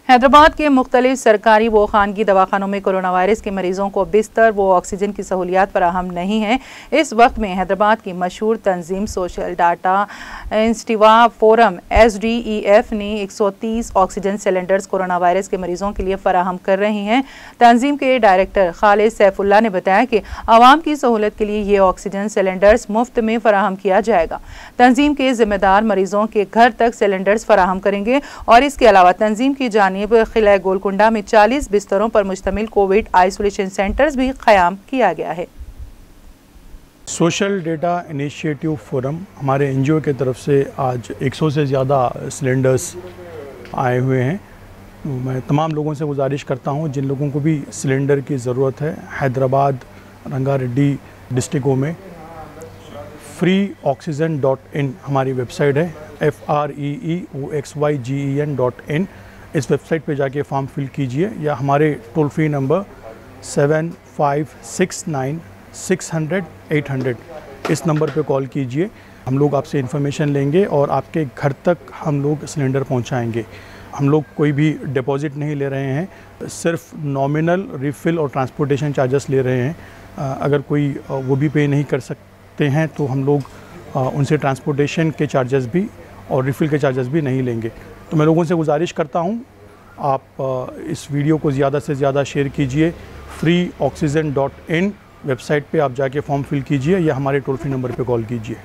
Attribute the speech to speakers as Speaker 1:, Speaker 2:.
Speaker 1: हैदराबाद के मुख्तलिफ सरकारी व खानगी दवाखानों में कोरोना वायरस के मरीजों को बिस्तर व ऑक्सीजन की सहूलियात फराहम नहीं है। इस वक्त में हैदराबाद की मशहूर तंजीम सोशल डाटा इंस्टीवा फोरम SDEF ने 130 ऑक्सीजन सिलेंडर्स कोरोना वायरस के मरीजों के लिए फराहम कर रही हैं। तंजीम के डायरेक्टर खालिद सैफुल्लाह ने बताया कि आवाम की सहूलत के लिए ये ऑक्सीजन सिलेंडर्स मुफ्त में फराहम किया जाएगा। तंजीम के जिम्मेदार मरीजों के घर तक सिलेंडर्स फराहम करेंगे और इसके अलावा तंजीम की किला गोलकुंडा में 40 बिस्तरों पर मुश्तमिल कोविड आइसोलेशन सेंटर्स भी क़याम किया गया है।
Speaker 2: सोशल डेटा इनिशिएटिव फोरम हमारे NGO की तरफ से आज 100 से ज़्यादा सिलेंडर्स आए हुए हैं। मैं तमाम लोगों से गुजारिश करता हूं, जिन लोगों को भी सिलेंडर की ज़रूरत है, हैदराबाद रंगारेड्डी डिस्ट्रिक्टों में freeoxygen.in हमारी वेबसाइट है, FREEOXYGEN.in। इस वेबसाइट पे जाके फॉर्म फिल कीजिए या हमारे टोल फ्री नंबर 7569-600-800 इस नंबर पे कॉल कीजिए। हम लोग आपसे इन्फॉर्मेशन लेंगे और आपके घर तक हम लोग सिलेंडर पहुंचाएंगे। हम लोग कोई भी डिपॉजिट नहीं ले रहे हैं, सिर्फ नॉमिनल रिफ़िल और ट्रांसपोर्टेशन चार्जेस ले रहे हैं। अगर कोई वो भी पे नहीं कर सकते हैं तो हम लोग उनसे ट्रांसपोर्टेशन के चार्जेस भी और रिफ़िल के चार्जेस भी नहीं लेंगे। तो मैं लोगों से गुजारिश करता हूं, आप इस वीडियो को ज़्यादा से ज़्यादा शेयर कीजिए। freeoxygen.in वेबसाइट पे आप जाके फॉर्म फिल कीजिए या हमारे टोल फ्री नंबर पे कॉल कीजिए।